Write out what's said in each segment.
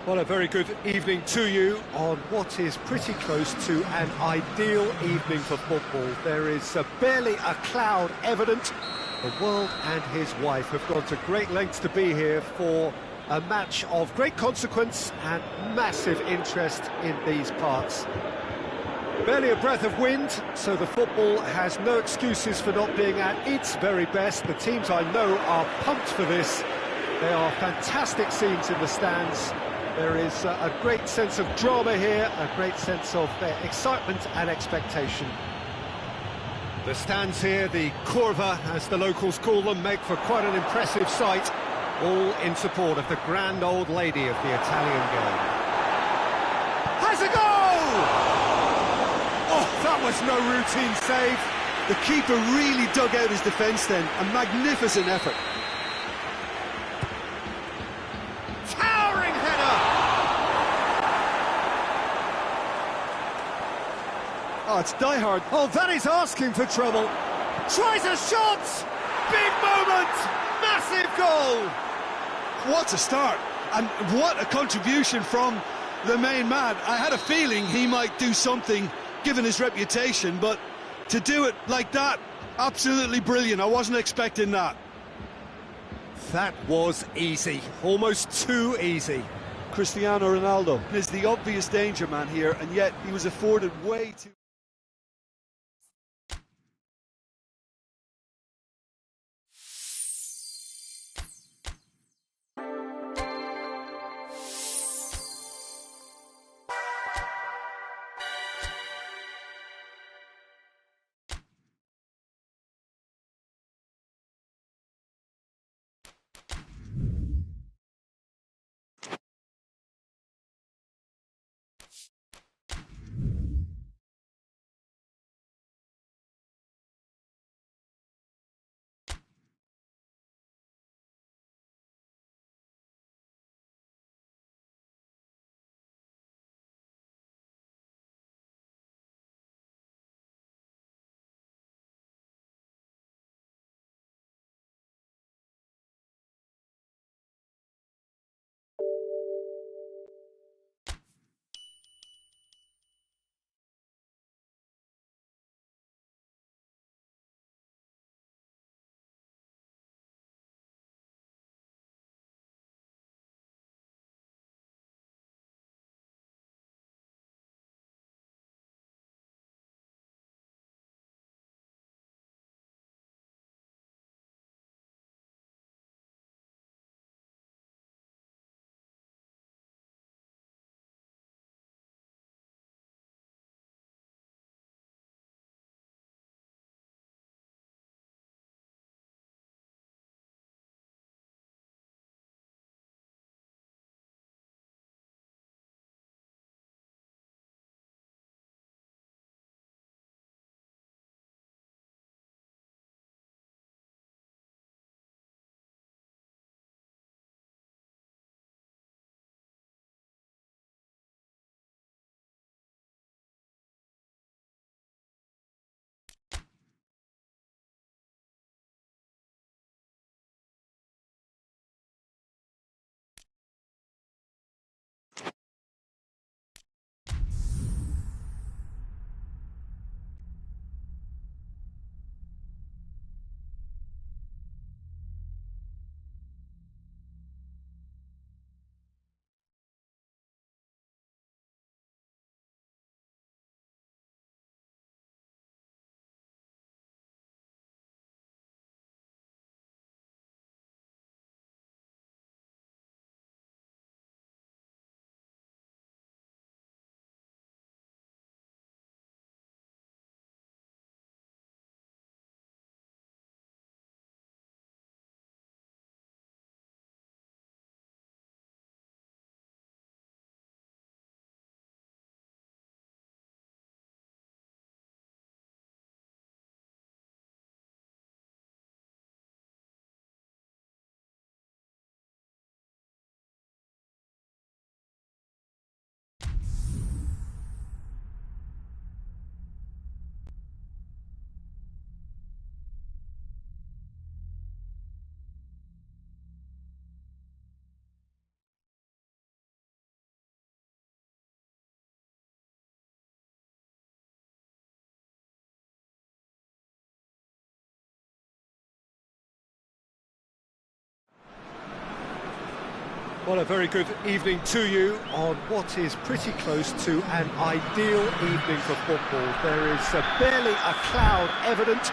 Well, a very good evening to you on what is pretty close to an ideal evening for football. There is barely a cloud evident. The world and his wife have gone to great lengths to be here for a match of great consequence and massive interest in these parts. Barely a breath of wind, so the football has no excuses for not being at its very best. The teams I know are pumped for this. There are fantastic scenes in the stands. There is a great sense of drama here, a great sense of excitement and expectation. The stands here, the curva, as the locals call them, make for quite an impressive sight, all in support of the grand old lady of the Italian game. Has a goal! Oh, that was no routine save. The keeper really dug out his defence then, a magnificent effort. Towering header! Oh, it's die-hard. Oh, that is asking for trouble. Tries a shot! Big moment! Massive goal! What a start, and what a contribution from the main man. I had a feeling he might do something, given his reputation, but to do it like that, absolutely brilliant. I wasn't expecting that. That was easy, almost too easy. Cristiano Ronaldo is the obvious danger man here, and yet he was afforded way too... Well, a very good evening to you on what is pretty close to an ideal evening for football. There is barely a cloud evident.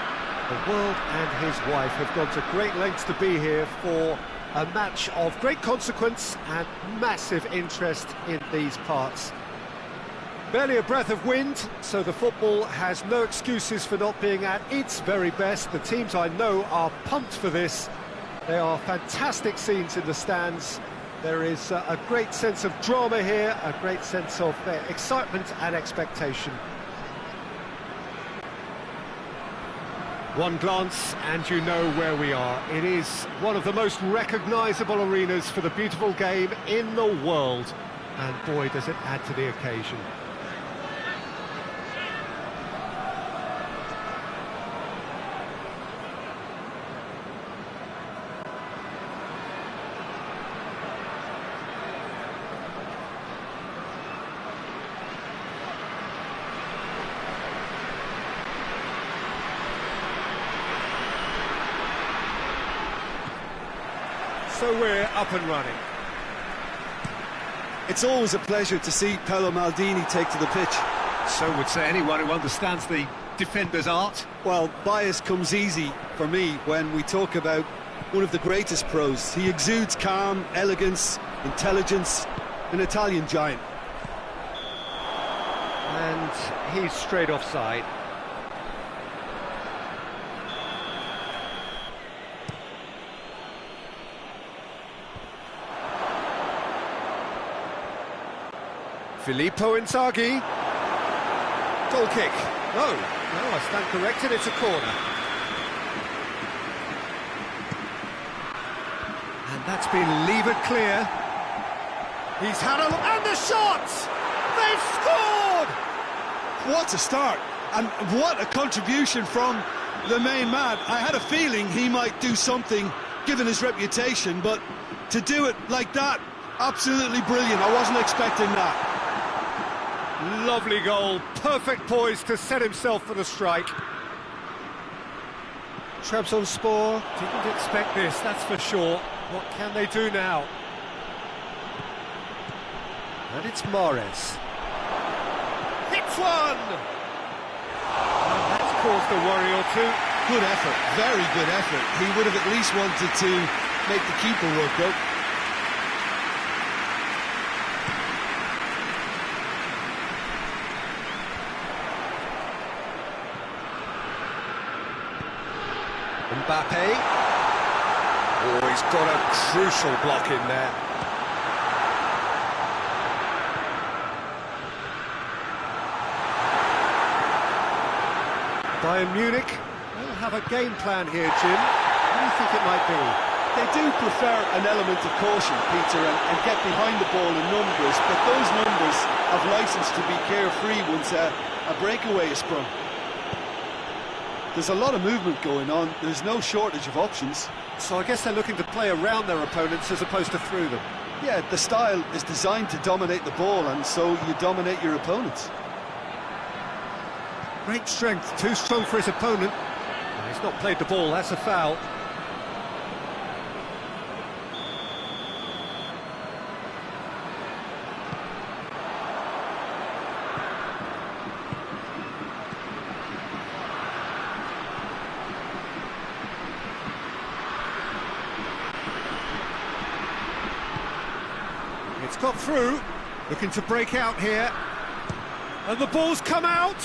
The world and his wife have gone to great lengths to be here for a match of great consequence and massive interest in these parts. Barely a breath of wind, so the football has no excuses for not being at its very best. The teams I know are pumped for this. They are fantastic scenes in the stands. There is a great sense of drama here, a great sense of excitement and expectation. One glance and you know where we are. It is one of the most recognisable arenas for the beautiful game in the world. And boy, does it add to the occasion. So we're up and running. It's always a pleasure to see Paolo Maldini take to the pitch. So would say anyone who understands the defender's art. Well, bias comes easy for me when we talk about one of the greatest pros. He exudes calm, elegance, intelligence, an Italian giant. And he's straight offside. Filippo Inzaghi. Goal kick. No, I stand corrected, it's a corner. And that's been levered clear. He's had a... and the shot! They've scored! What a start, and what a contribution from the main man. I had a feeling he might do something, given his reputation, but to do it like that, absolutely brilliant. I wasn't expecting that. Lovely goal, perfect poise to set himself for the strike. Trabzonspor didn't expect this, that's for sure. What can they do now? And it's Mahrez. Hits one! And that's caused a worry or two. Good effort, very good effort. He would have at least wanted to make the keeper work, though. Mbappe. Oh, he's got a crucial block in there. Bayern Munich will have a game plan here, Jim. What do you think it might be? They do prefer an element of caution, Peter, and get behind the ball in numbers, but those numbers have licence to be carefree once a breakaway is sprung. There's a lot of movement going on, there's no shortage of options. So I guess they're looking to play around their opponents as opposed to through them. Yeah, the style is designed to dominate the ball, and so you dominate your opponents. Great strength, too strong for his opponent. He's not played the ball, that's a foul. It's got through, looking to break out here, and the ball's come out!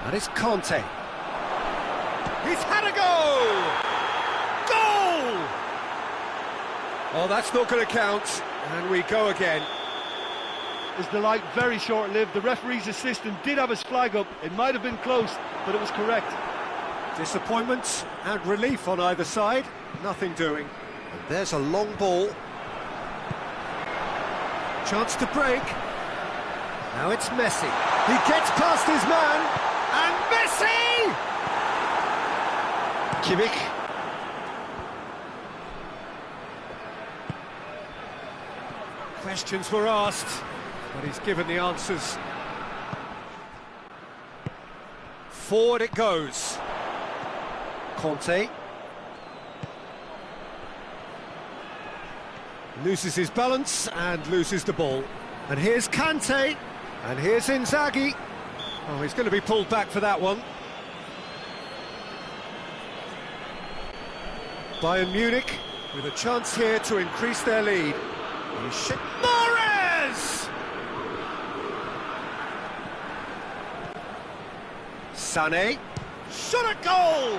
And it's Conte. He's had a go! Goal! Oh, that's not going to count, and we go again. His delight very short-lived. The referee's assistant did have his flag up. It might have been close, but it was correct. Disappointment and relief on either side. Nothing doing. And there's a long ball. Chance to break. Now it's Messi. He gets past his man. And Messi! Kimmich. Questions were asked, but he's given the answers. Forward it goes. Conte. Loses his balance and loses the ball. And here's Kante. And here's Inzaghi. Oh, he's going to be pulled back for that one. Bayern Munich with a chance here to increase their lead. Mahrez! Sané. Shot at goal!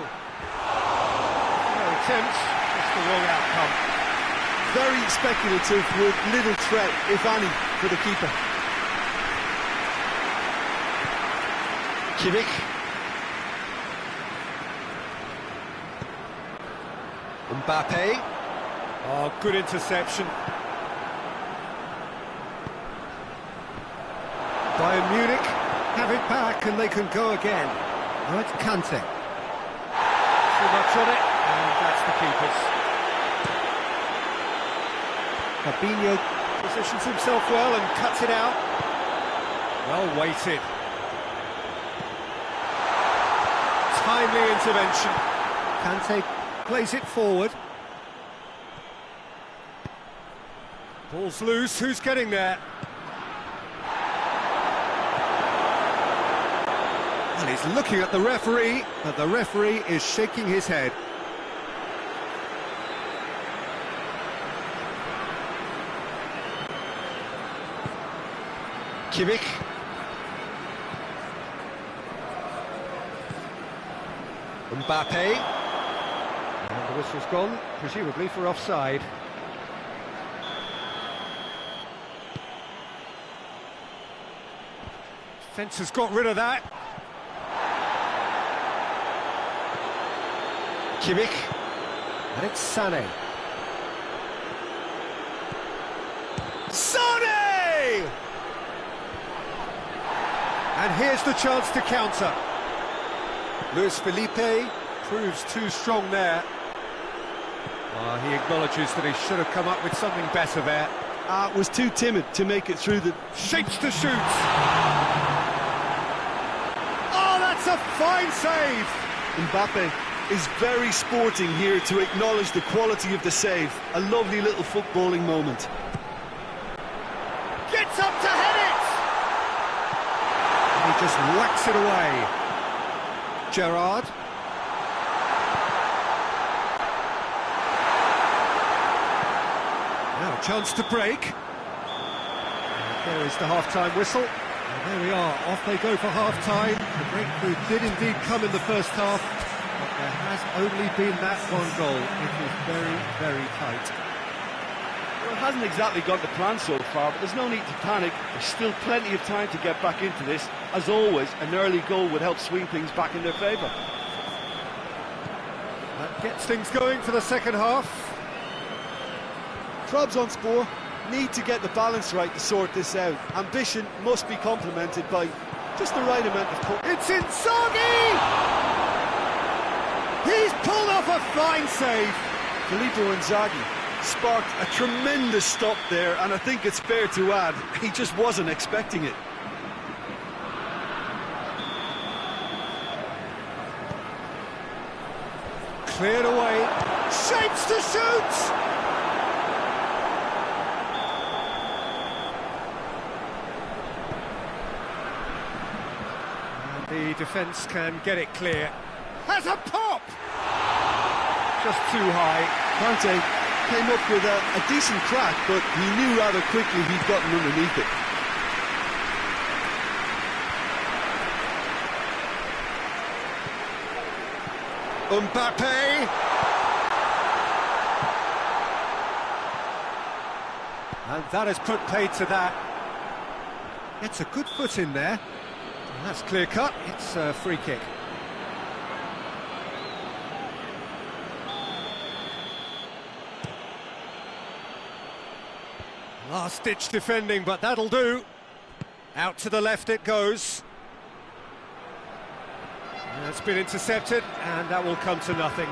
No attempt, just the wrong outcome. Very speculative with little threat, if any, for the keeper. Kimmich. Mbappe. Oh, good interception. Bayern Munich have it back and they can go again. Now it's Kante. Too much on it, and that's the keeper's. Fabinho positions himself well and cuts it out. Well weighted. Timely intervention. Kante plays it forward. Ball's loose, who's getting there? And he's looking at the referee, but the referee is shaking his head. Kimmich. Mbappe. And the whistle's gone, presumably for offside. Fence has got rid of that. Kimmich. And it's Sané. Sané! And here's the chance to counter. Luis Felipe proves too strong there. He acknowledges that he should have come up with something better there. Was too timid to make it through the... Shapes to shoot! Oh, that's a fine save! Mbappe is very sporting here to acknowledge the quality of the save. A lovely little footballing moment. Gets up to head it! And he just whacks it away. Gerrard. Now, chance to break. And there is the half-time whistle. And there we are, off they go for half-time. The breakthrough did indeed come in the first half, but there has only been that one goal. It was very, very tight. Well, it hasn't exactly gone to plan so far, but there's no need to panic. There's still plenty of time to get back into this. As always, an early goal would help swing things back in their favour. That gets things going for the second half. Trabzonspor need to get the balance right to sort this out. Ambition must be complemented by just the right amount of... It's Inzaghi! He's pulled off a fine save. Filippo Inzaghi sparked a tremendous stop there, and I think it's fair to add, he just wasn't expecting it. Cleared away. Shapes to shoot! The defence can get it clear. Has a pop! Just too high. Kante came up with a decent crack, but he knew rather quickly he'd gotten underneath it. Mbappe! And that has put paid to that. It's a good foot in there. And that's clear cut, it's a free kick. Last-ditch defending, but that'll do. Out to the left it goes. That's been intercepted, and that will come to nothing.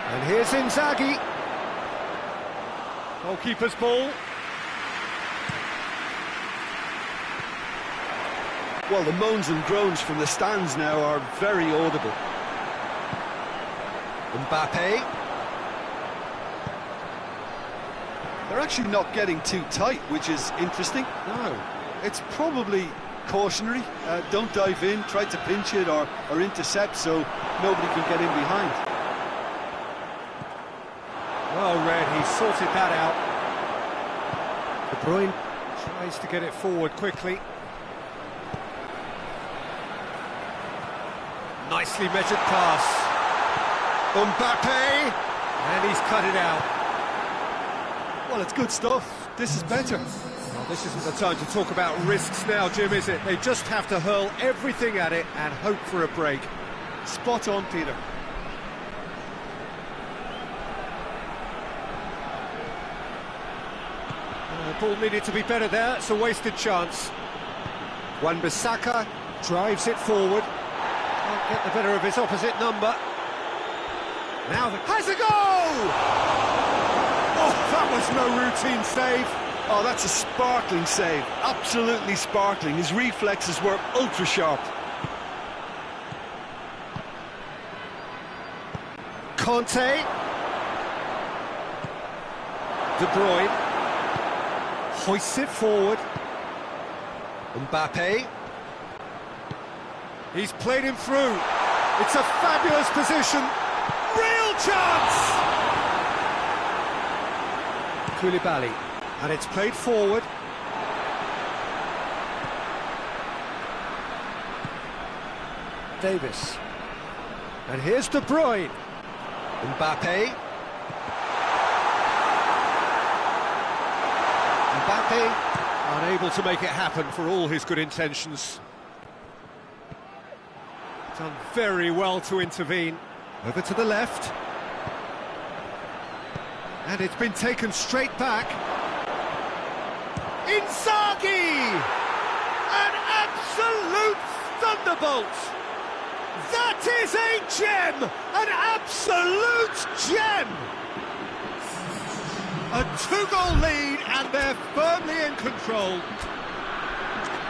And here's Inzaghi. Goalkeeper's ball. Well, the moans and groans from the stands now are very audible. Mbappe. They're actually not getting too tight, which is interesting. No. It's probably cautionary. Don't dive in, try to pinch it or intercept so nobody can get in behind. Well read, he sorted that out. De Bruyne tries to get it forward quickly. Nicely measured pass. Mbappe! And he's cut it out. Well, it's good stuff. This is better. Well, this isn't the time to talk about risks now, Jim, is it? They just have to hurl everything at it and hope for a break. Spot on, Peter. The ball needed to be better there. It's a wasted chance. Wan-Bissaka drives it forward. Can't get the better of his opposite number. Now has a goal! Oh, that was no routine save. Oh, that's a sparkling save. Absolutely sparkling. His reflexes were ultra sharp. Conte. De Bruyne. Hoists it forward. Mbappe. He's played him through. It's a fabulous position. Real chance! Koulibaly. And it's played forward. Davis. And here's De Bruyne. Mbappe. Mbappe unable to make it happen for all his good intentions. Done very well to intervene. Over to the left. And it's been taken straight back. Inzaghi! An absolute thunderbolt! That is a gem! An absolute gem! A two-goal lead and they're firmly in control.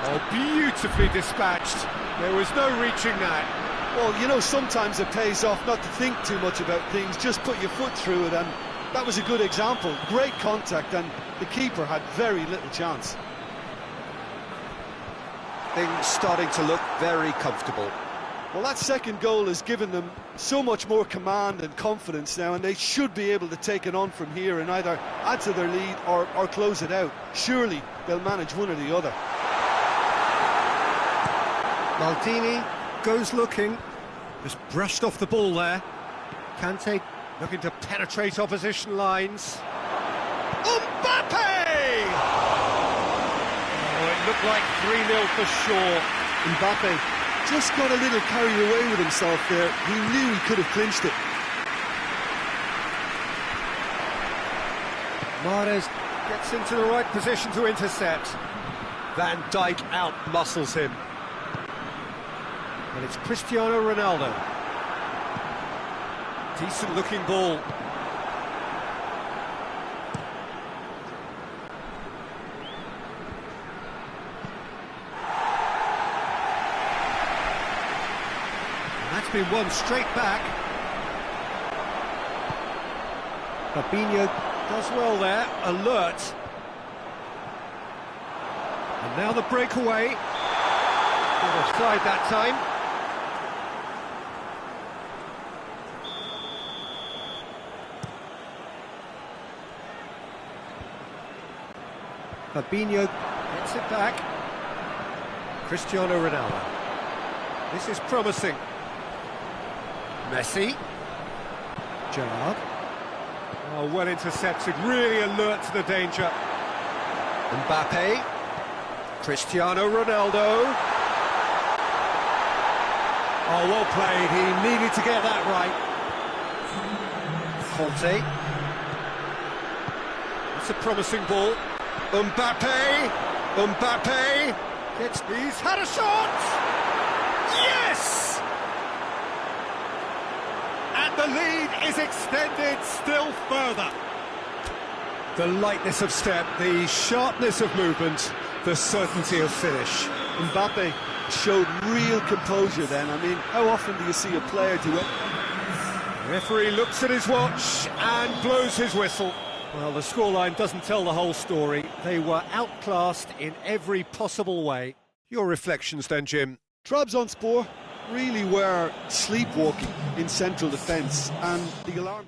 Oh, beautifully dispatched. There was no reaching that. Well, you know, sometimes it pays off not to think too much about things, just put your foot through it, and that was a good example. Great contact, and the keeper had very little chance. Things starting to look very comfortable. Well, that second goal has given them so much more command and confidence now, and they should be able to take it on from here and either add to their lead or close it out. Surely they'll manage one or the other. Maldini goes looking, just brushed off the ball there. Kante looking to penetrate opposition lines. Mbappe! Oh, it looked like 3-0 for sure. Mbappe just got a little carried away with himself there. He knew he could have clinched it. Mahrez gets into the right position to intercept. Van Dijk out-muscles him. And it's Cristiano Ronaldo. Decent-looking ball. And that's been won straight back. Fabinho does well there, alert. And now the breakaway. Offside that time. Fabinho gets it back. Cristiano Ronaldo. This is promising. Messi. Gerrard. Oh, well intercepted, really alert to the danger. Mbappe. Cristiano Ronaldo. Oh, well played, he needed to get that right. Conte. It's a promising ball. Mbappe! Mbappe! He's had a shot! Yes! And the lead is extended still further. The lightness of step, the sharpness of movement, the certainty of finish. Mbappe showed real composure then. I mean, how often do you see a player do it? The referee looks at his watch and blows his whistle. Well, the scoreline doesn't tell the whole story. They were outclassed in every possible way. Your reflections then, Jim? Trabzonspor really were sleepwalking in central defence, and the alarm...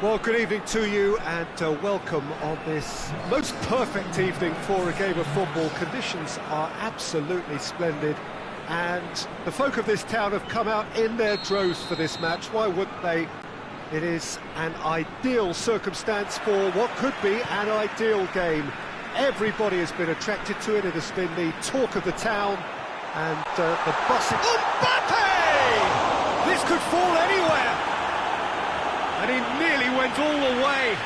Well, good evening to you and welcome on this most perfect evening for a game of football. Conditions are absolutely splendid and the folk of this town have come out in their droves for this match. Why wouldn't they? It is an ideal circumstance for what could be an ideal game. Everybody has been attracted to it. It has been the talk of the town and the buzzing... Mbappe! This could fall anywhere! And he nearly went all the way.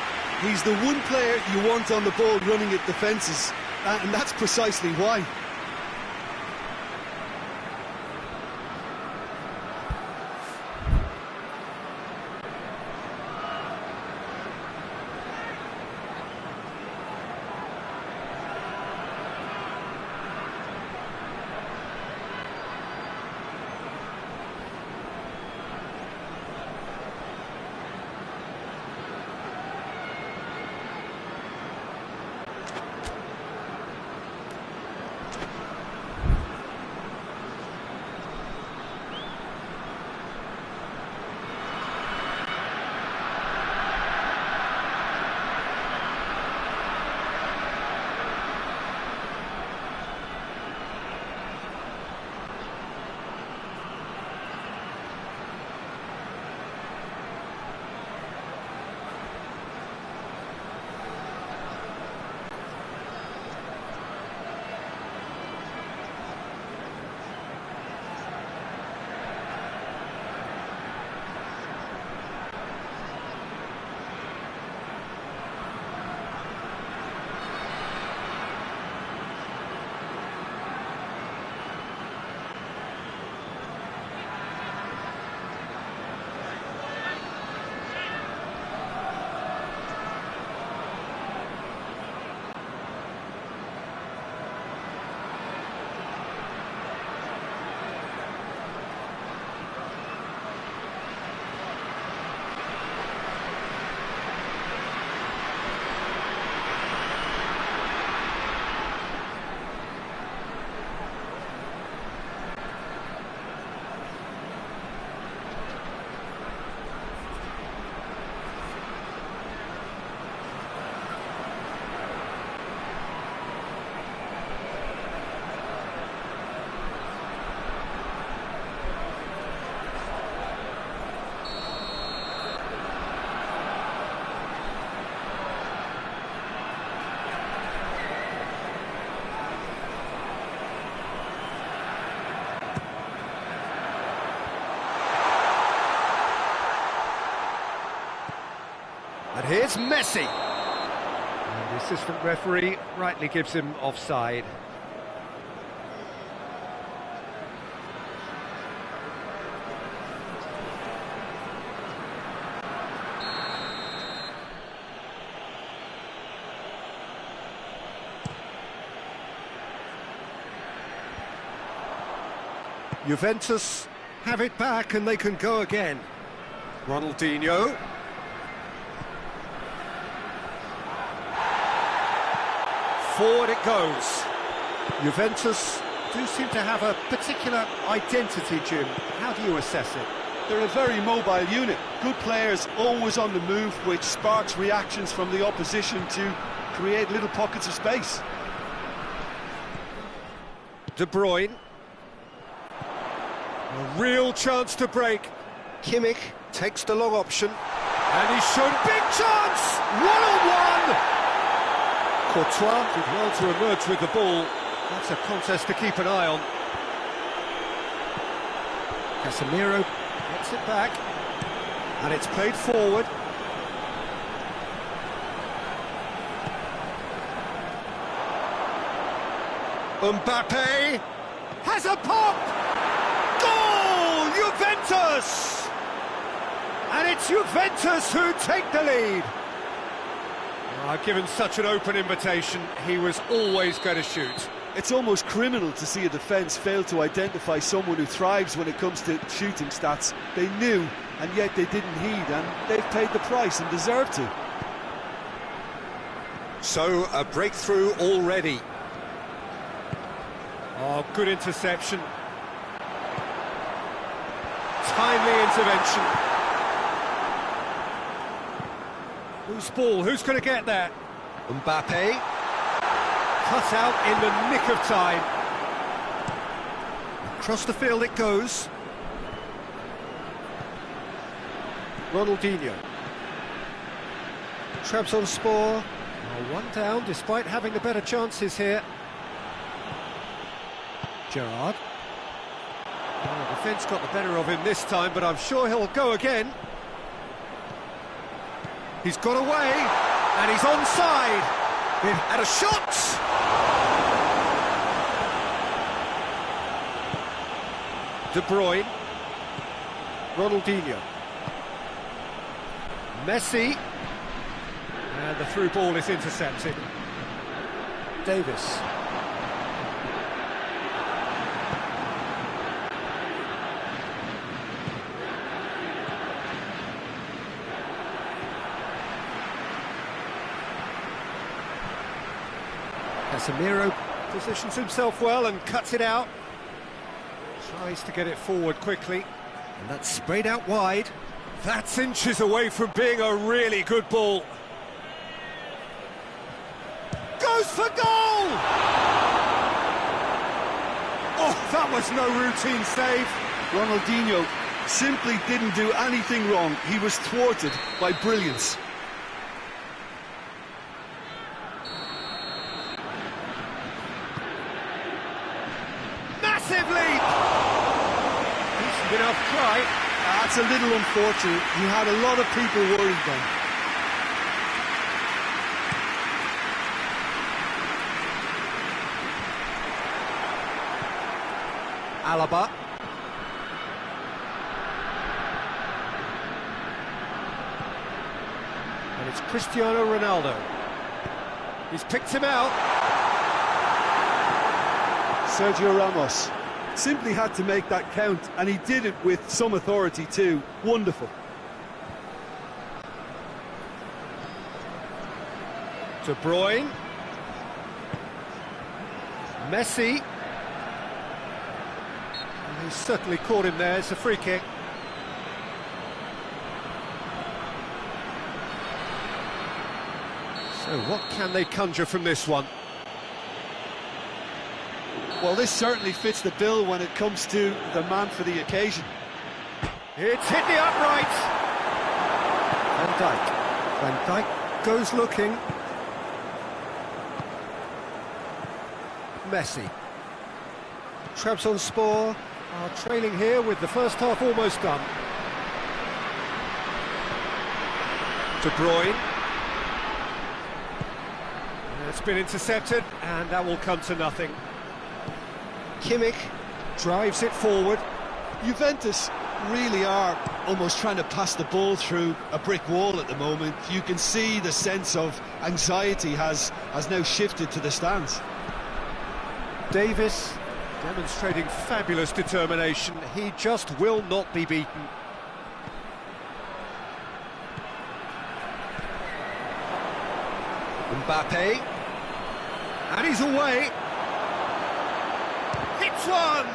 He's the one player you want on the ball running at defences, and that's precisely why. And here's Messi. And the assistant referee rightly gives him offside. Juventus have it back and they can go again. Ronaldinho. Forward it goes. Juventus do seem to have a particular identity, Jim. How do you assess it? They're a very mobile unit. Good players, always on the move, which sparks reactions from the opposition to create little pockets of space. De Bruyne. A real chance to break. Kimmich takes the long option. And he's shown big chance! One-on-one! Courtois did well to emerge with the ball. That's a contest to keep an eye on. Casemiro gets it back. And it's played forward. Mbappe has a pop! Goal! Juventus! And it's Juventus who take the lead. Given such an open invitation, he was always going to shoot. It's almost criminal to see a defence fail to identify someone who thrives when it comes to shooting stats. They knew, and yet they didn't heed, and they've paid the price and deserve to. So, a breakthrough already. Oh, good interception. Timely intervention. Loose ball, who's going to get there? Mbappe. Cut out in the nick of time. Across the field it goes. Ronaldinho. Trabzonspor are one down despite having the better chances here. Gerrard. Well, the defence got the better of him this time, but I'm sure he'll go again. He's got away, and he's onside. It had a shot! De Bruyne. Ronaldinho. Messi. And the through ball is intercepted. Davis. Casemiro positions himself well and cuts it out. Tries to get it forward quickly, and that's sprayed out wide. That's inches away from being a really good ball. Goes for goal! Oh, that was no routine save. Ronaldinho simply didn't do anything wrong. He was thwarted by brilliance. Massive leap! Decent enough try. That's a little unfortunate. He had a lot of people worried then. Alaba. And it's Cristiano Ronaldo. He's picked him out. Sergio Ramos simply had to make that count, and he did it with some authority too. Wonderful. De Bruyne. Messi. And he's certainly caught him there. It's a free kick. So what can they conjure from this one? Well, this certainly fits the bill when it comes to the man for the occasion. It's hit the upright. Van Dijk. Van Dijk goes looking. Messi. Trabzonspor are trailing here with the first half almost done. De Bruyne. It's been intercepted, and that will come to nothing. Kimmich drives it forward. Juventus really are almost trying to pass the ball through a brick wall at the moment. You can see the sense of anxiety has now shifted to the stands. Davis demonstrating fabulous determination. He just will not be beaten. Mbappe. And he's away. Hits one!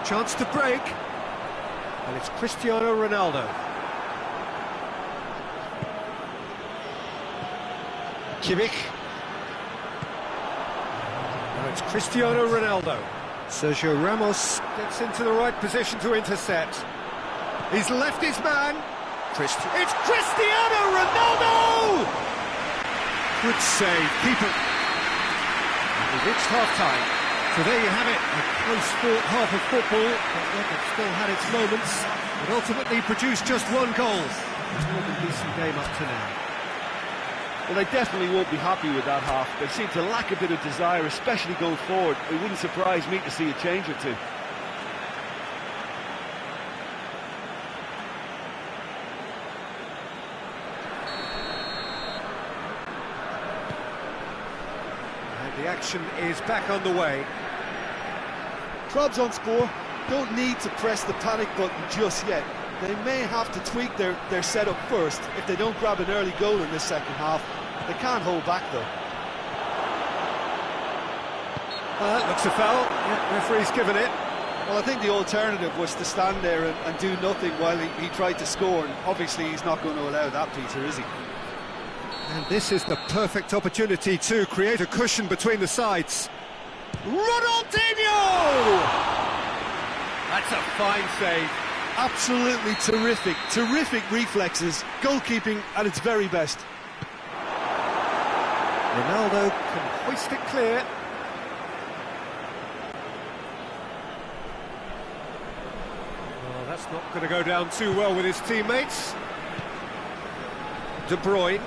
Chance to break. And it's Cristiano Ronaldo. Kimmich. Now it's Cristiano Ronaldo. Sergio Ramos gets into the right position to intercept. He's left his man. It's Cristiano Ronaldo! Good save, keeper. We've reached half-time. So there you have it, a close-fought half of football, but one that still had its moments, but ultimately produced just one goal. It's more than a decent game up to now. Well, they definitely won't be happy with that half. They seem to lack a bit of desire, especially going forward. It wouldn't surprise me to see a change or two. The action is back underway. Trabzonspor don't need to press the panic button just yet. They may have to tweak their setup first if they don't grab an early goal in this second half. They can't hold back though. Looks a foul. Yeah, referee's given it. Well, I think the alternative was to stand there and do nothing while he tried to score, and obviously he's not going to allow that, Peter, is he? And this is the perfect opportunity to create a cushion between the sides. Ronaldinho! That's a fine save. Absolutely terrific reflexes, goalkeeping at its very best. Ronaldo can hoist it clear. Oh, that's not going to go down too well with his teammates. De Bruyne.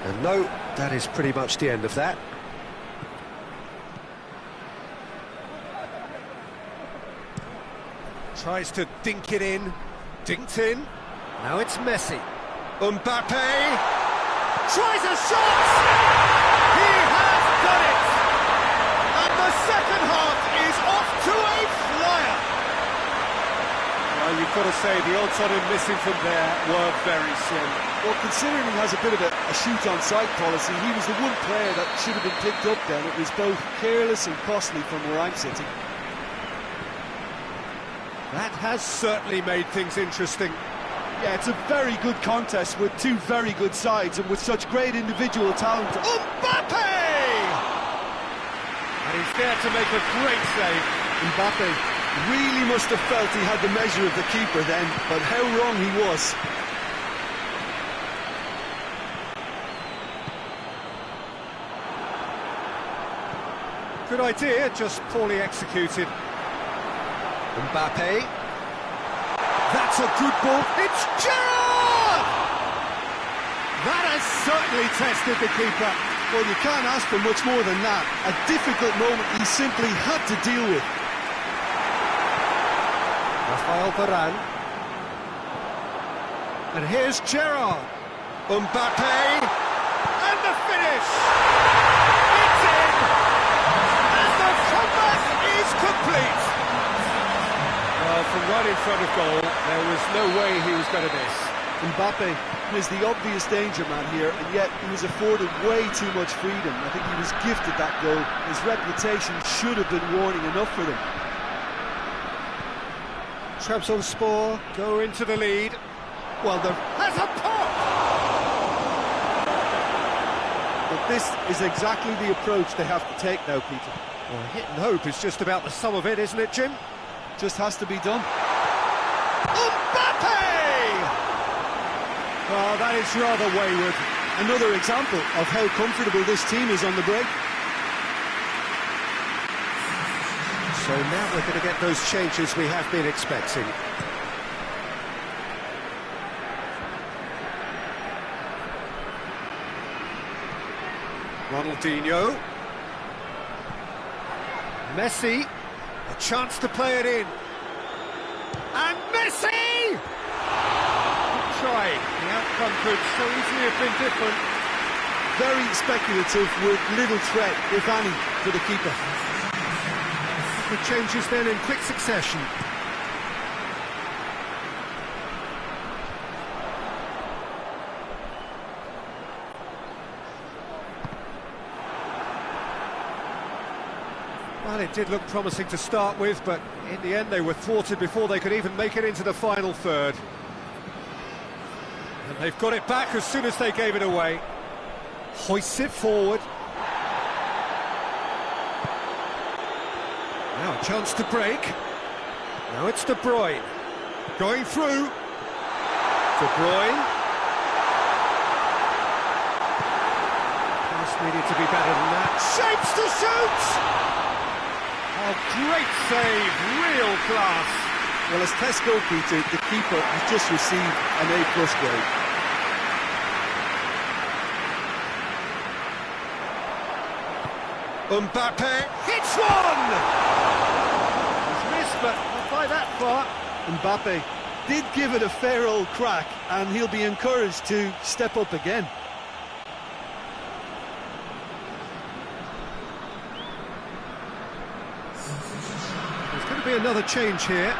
And no, that is pretty much the end of that. Tries to dink it in. Dinked in. Now it's Messi. Mbappe. Tries a shot! He has done it! And the second half is off to a flyer! Well, you've got to say, the odds on him missing from there were very slim. Well, considering he has a bit of a shoot-on-sight policy, he was the one player that should have been picked up then. It was both careless and costly from where I'm sitting. That has certainly made things interesting. Yeah, it's a very good contest with two very good sides and with such great individual talent. Mbappe! And he's there to make a great save. Mbappe really must have felt he had the measure of the keeper then, but how wrong he was. Good idea, just poorly executed. Mbappe. That's a good ball. It's Gerrard! That has certainly tested the keeper. Well, you can't ask for much more than that. A difficult moment he simply had to deal with. Rafael Varane. And here's Gerrard. Mbappe. And the finish! It's in! And the comeback is complete! Well, from right in front of goal, there was no way he was going to miss. Mbappe is the obvious danger man here, and yet he was afforded way too much freedom. I think he was gifted that goal. His reputation should have been warning enough for them. Trabzonspor go into the lead. Well, there has a pop! But this is exactly the approach they have to take now, Peter. Well, hit and hope is just about the sum of it, isn't it, Jim? Just has to be done. Mbappe! Well, that is rather wayward. Another example of how comfortable this team is on the break. So now we're going to get those changes we have been expecting. Ronaldinho. Messi. A chance to play it in. And Messi! Good try. The outcome could so easily have been different. Very speculative with little threat, if any, for the keeper. The changes then in quick succession. Well, it did look promising to start with, but in the end they were thwarted before they could even make it into the final third. And they've got it back as soon as they gave it away. Hoists it forward. Now a chance to break. Now it's De Bruyne. Going through. De Bruyne. Pass needed to be better than that. Shapes to shoot! Oh, great save, real class. Well, as test goalkeeper, the keeper has just received an A+ grade. Mbappe hits one! He's missed, but not by that far. Mbappe did give it a fair old crack, and he'll be encouraged to step up again. There's going to be another change here.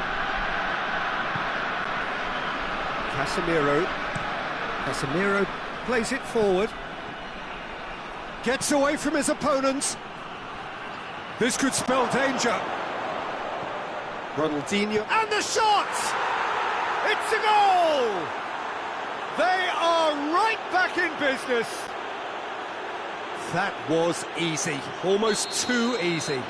Casemiro plays it forward. Gets away from his opponent. This could spell danger. Ronaldinho, and the shot! It's a goal! They are right back in business. That was easy, almost too easy.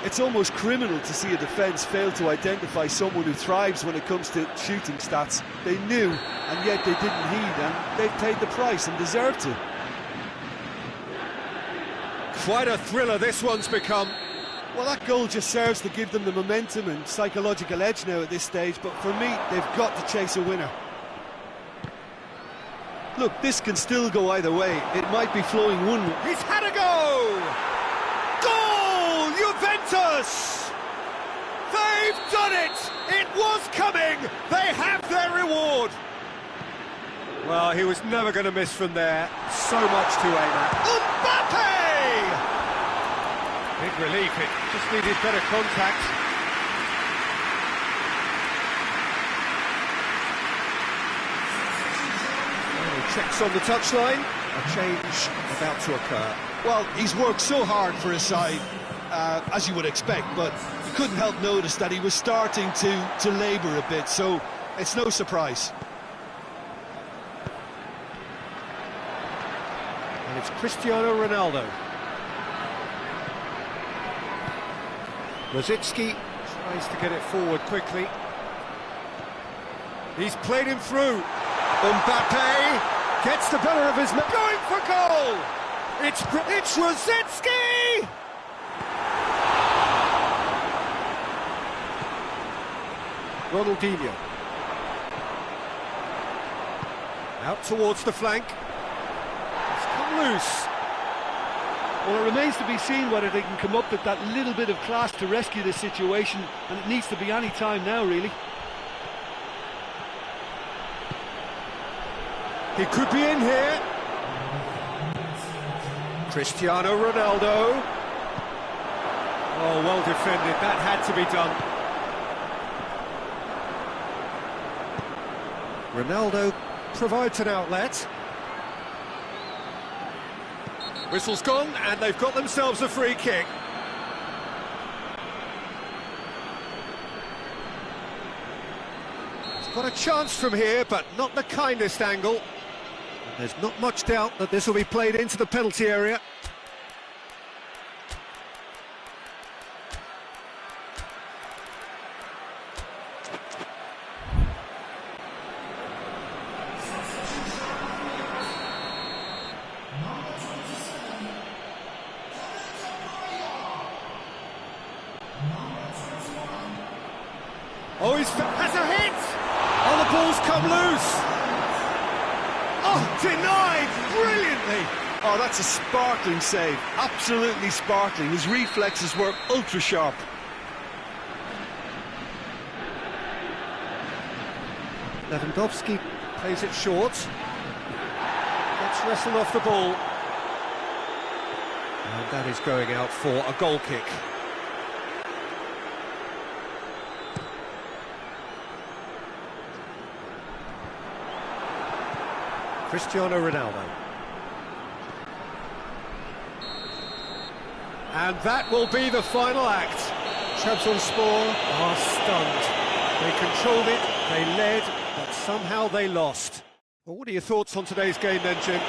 It's almost criminal to see a defence fail to identify someone who thrives when it comes to shooting stats. They knew, and yet they didn't heed, and they've paid the price and deserve to. Quite a thriller this one's become. Well, that goal just serves to give them the momentum and psychological edge now at this stage, but for me, they've got to chase a winner. Look, this can still go either way. It might be flowing one way. He's had a go! Goal! Juventus! They've done it! It was coming! They have their reward! Well, he was never going to miss from there. So much to aim at. Mbappe! Big relief, it just needed better contact. And he checks on the touchline. A change about to occur. Well, he's worked so hard for his side, as you would expect, but you couldn't help notice that he was starting to labour a bit, so it's no surprise. And it's Cristiano Ronaldo. Rosicki tries to get it forward quickly. He's played him through. Mbappe gets the better of his man. Going for goal! It's Rosicki! Ronaldinho. Out towards the flank. It's come loose. Well, it remains to be seen whether they can come up with that little bit of class to rescue this situation, and it needs to be any time now, really. He could be in here. Cristiano Ronaldo. Oh, well defended. That had to be done. Ronaldo provides an outlet. Whistle's gone, and they've got themselves a free kick. He's got a chance from here, but not the kindest angle. And there's not much doubt that this will be played into the penalty area. Oh, has a hit! Oh, the ball's come loose! Oh, denied brilliantly! Oh, that's a sparkling save. Absolutely sparkling. His reflexes were ultra-sharp. Lewandowski plays it short. Gets wrestled off the ball. And that is going out for a goal kick. Cristiano Ronaldo. And that will be the final act. Trabzonspor are stunned. They controlled it, they led, but somehow they lost. Well, what are your thoughts on today's game then, Jim?